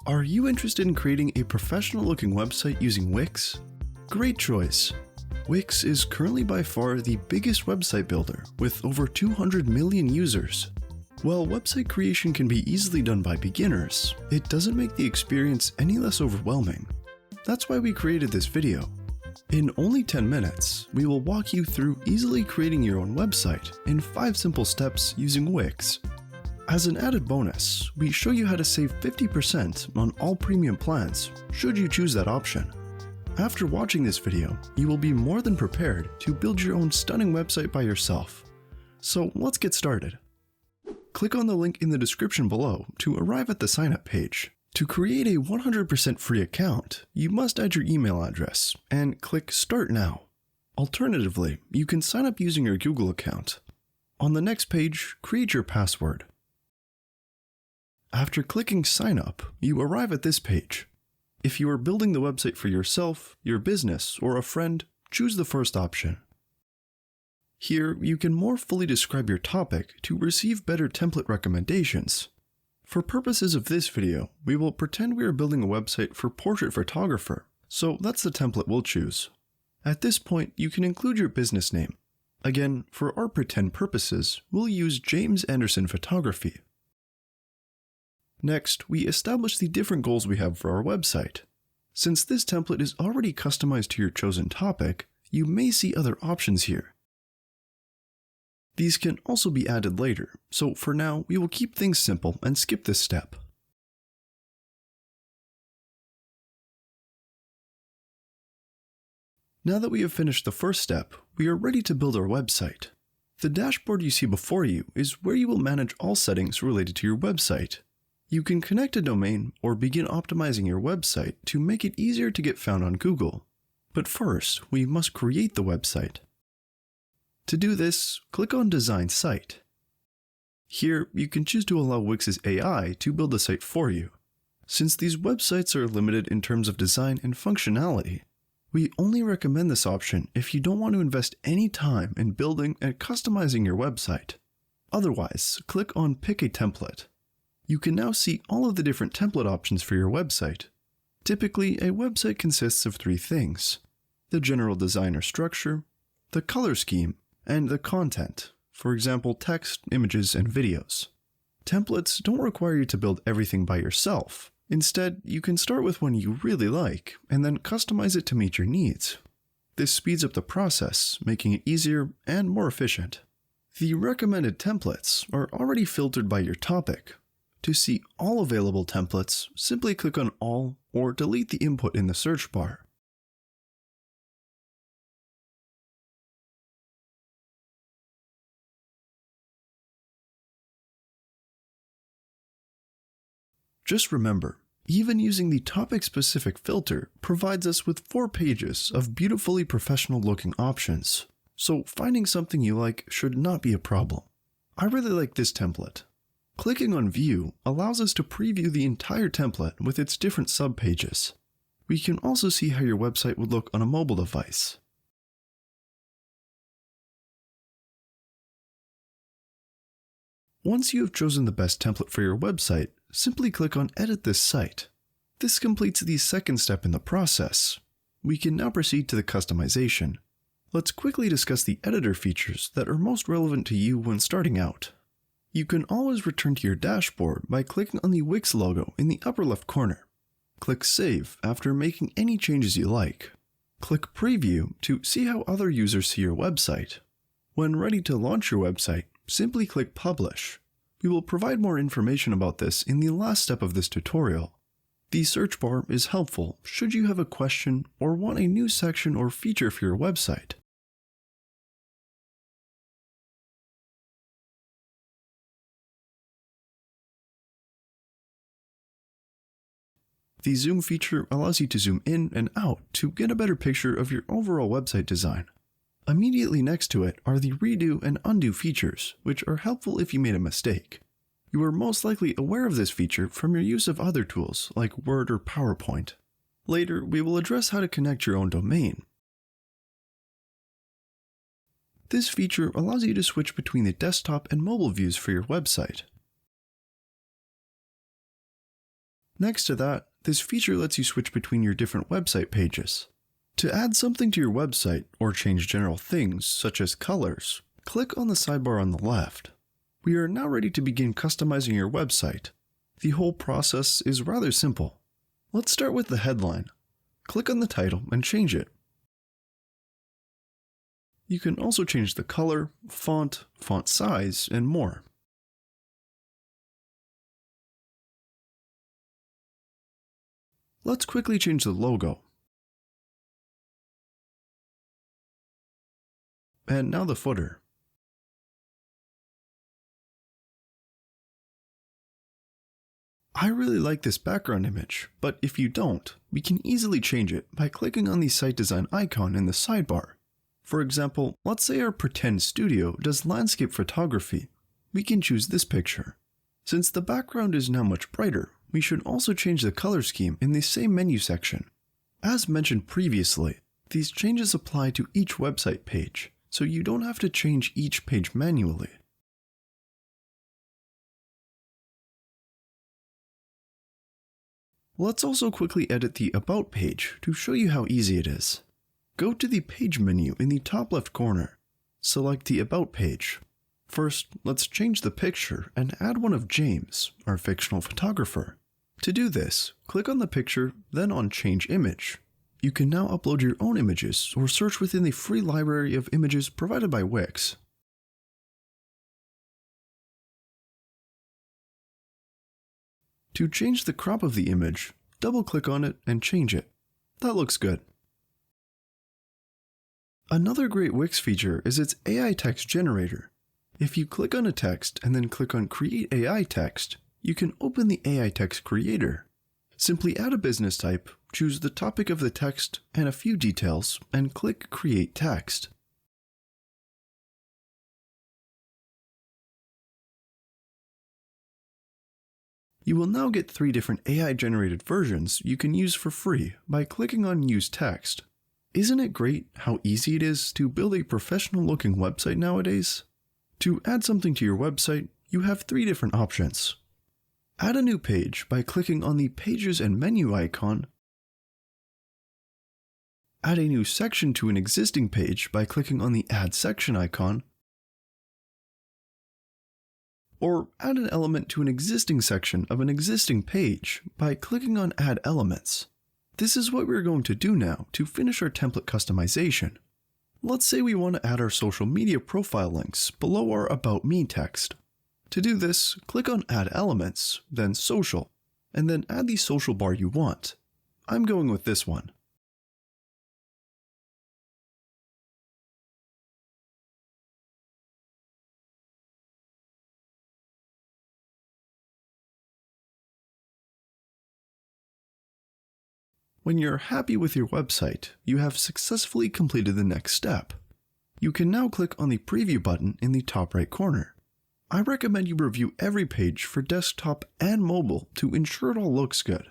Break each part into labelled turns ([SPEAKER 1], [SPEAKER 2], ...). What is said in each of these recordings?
[SPEAKER 1] Are you interested in creating a professional-looking website using Wix? Great choice! Wix is currently by far the biggest website builder, with over 200 million users. While website creation can be easily done by beginners, it doesn't make the experience any less overwhelming. That's why we created this video. In only 10 minutes, we will walk you through easily creating your own website in 5 simple steps using Wix. As an added bonus, we show you how to save 50% on all premium plans, should you choose that option. After watching this video, you will be more than prepared to build your own stunning website by yourself. So let's get started. Click on the link in the description below to arrive at the sign-up page. To create a 100% free account, you must add your email address and click Start Now. Alternatively, you can sign up using your Google account. On the next page, create your password. After clicking Sign Up, you arrive at this page. If you are building the website for yourself, your business, or a friend, choose the first option. Here, you can more fully describe your topic to receive better template recommendations. For purposes of this video, we will pretend we are building a website for portrait photographer, so that's the template we'll choose. At this point, you can include your business name. Again, for our pretend purposes, we'll use James Anderson Photography. Next, we establish the different goals we have for our website. Since this template is already customized to your chosen topic, you may see other options here. These can also be added later, so for now, we will keep things simple and skip this step. Now that we have finished the first step, we are ready to build our website. The dashboard you see before you is where you will manage all settings related to your website. You can connect a domain or begin optimizing your website to make it easier to get found on Google. But first, we must create the website. To do this, click on Design Site. Here, you can choose to allow Wix's AI to build the site for you. Since these websites are limited in terms of design and functionality, we only recommend this option if you don't want to invest any time in building and customizing your website. Otherwise, click on Pick a Template. You can now see all of the different template options for your website. Typically, a website consists of 3 things: the general design or structure, the color scheme, and the content, for example, text, images, and videos. Templates don't require you to build everything by yourself. Instead, you can start with one you really like, and then customize it to meet your needs. This speeds up the process, making it easier and more efficient. The recommended templates are already filtered by your topic. To see all available templates, simply click on All or delete the input in the search bar. Just remember, even using the topic-specific filter provides us with 4 pages of beautifully professional-looking options, so finding something you like should not be a problem. I really like this template. Clicking on View allows us to preview the entire template with its different subpages. We can also see how your website would look on a mobile device. Once you have chosen the best template for your website, simply click on Edit this site. This completes the second step in the process. We can now proceed to the customization. Let's quickly discuss the editor features that are most relevant to you when starting out. You can always return to your dashboard by clicking on the Wix logo in the upper left corner. Click Save after making any changes you like. Click Preview to see how other users see your website. When ready to launch your website, simply click Publish. We will provide more information about this in the last step of this tutorial. The search bar is helpful should you have a question or want a new section or feature for your website. The zoom feature allows you to zoom in and out to get a better picture of your overall website design. Immediately next to it are the redo and undo features, which are helpful if you made a mistake. You are most likely aware of this feature from your use of other tools like Word or PowerPoint. Later, we will address how to connect your own domain. This feature allows you to switch between the desktop and mobile views for your website. Next to that, this feature lets you switch between your different website pages. To add something to your website or change general things such as colors, click on the sidebar on the left. We are now ready to begin customizing your website. The whole process is rather simple. Let's start with the headline. Click on the title and change it. You can also change the color, font size, and more. Let's quickly change the logo. And now the footer. I really like this background image, but if you don't, we can easily change it by clicking on the site design icon in the sidebar. For example, let's say our pretend studio does landscape photography. We can choose this picture. Since the background is now much brighter, we should also change the color scheme in the same menu section. As mentioned previously, these changes apply to each website page, so you don't have to change each page manually. Let's also quickly edit the About page to show you how easy it is. Go to the Page menu in the top left corner. Select the About page. First, let's change the picture and add one of James, our fictional photographer. To do this, click on the picture, then on Change Image. You can now upload your own images or search within the free library of images provided by Wix. To change the crop of the image, double-click on it and change it. That looks good. Another great Wix feature is its AI text generator. If you click on a text and then click on Create AI Text, you can open the AI text creator. Simply add a business type, choose the topic of the text and a few details, and click Create Text. You will now get 3 different AI-generated versions you can use for free by clicking on Use Text. Isn't it great how easy it is to build a professional-looking website nowadays? To add something to your website, you have 3 different options. Add a new page by clicking on the Pages and Menu icon. Add a new section to an existing page by clicking on the Add Section icon. Or add an element to an existing section of an existing page by clicking on Add Elements. This is what we're going to do now to finish our template customization. Let's say we want to add our social media profile links below our About Me text. To do this, click on Add Elements, then Social, and then add the social bar you want. I'm going with this one. When you're happy with your website, you have successfully completed the next step. You can now click on the Preview button in the top right corner. I recommend you review every page for desktop and mobile to ensure it all looks good.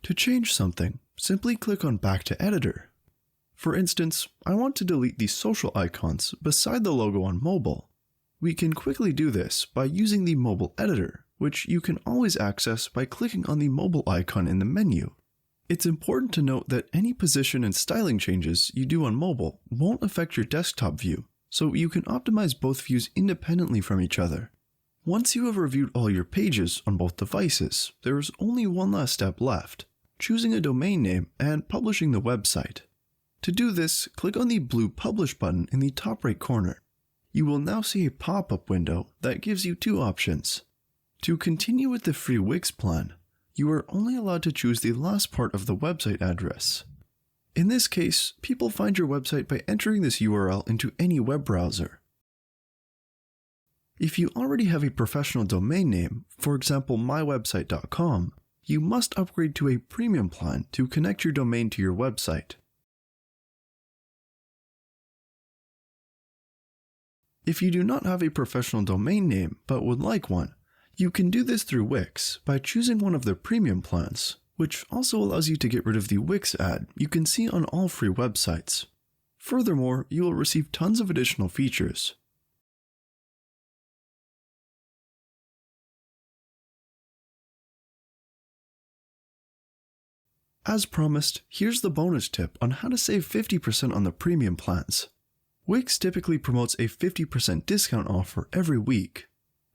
[SPEAKER 1] To change something, simply click on Back to Editor. For instance, I want to delete the social icons beside the logo on mobile. We can quickly do this by using the Mobile Editor, which you can always access by clicking on the mobile icon in the menu. It's important to note that any position and styling changes you do on mobile won't affect your desktop view, so you can optimize both views independently from each other. Once you have reviewed all your pages on both devices, there is only one last step left: choosing a domain name and publishing the website. To do this, click on the blue Publish button in the top right corner. You will now see a pop-up window that gives you 2 options. To continue with the free Wix plan, you are only allowed to choose the last part of the website address. In this case, people find your website by entering this URL into any web browser. If you already have a professional domain name, for example mywebsite.com, you must upgrade to a premium plan to connect your domain to your website. If you do not have a professional domain name but would like one, you can do this through Wix by choosing one of their premium plans, which also allows you to get rid of the Wix ad you can see on all free websites. Furthermore, you will receive tons of additional features. As promised, here's the bonus tip on how to save 50% on the premium plans. Wix typically promotes a 50% discount offer every week.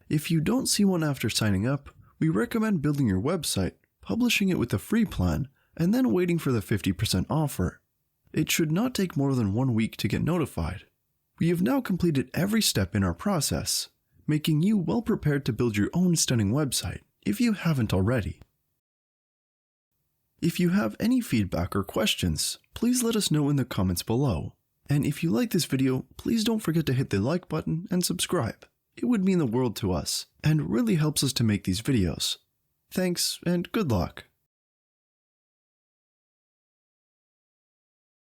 [SPEAKER 1] If you don't see one after signing up, we recommend building your website, publishing it with the free plan, and then waiting for the 50% offer. It should not take more than 1 week to get notified. We have now completed every step in our process, making you well prepared to build your own stunning website if you haven't already. If you have any feedback or questions, please let us know in the comments below. And if you like this video, please don't forget to hit the like button and subscribe. It would mean the world to us, and really helps us to make these videos. Thanks, and good luck.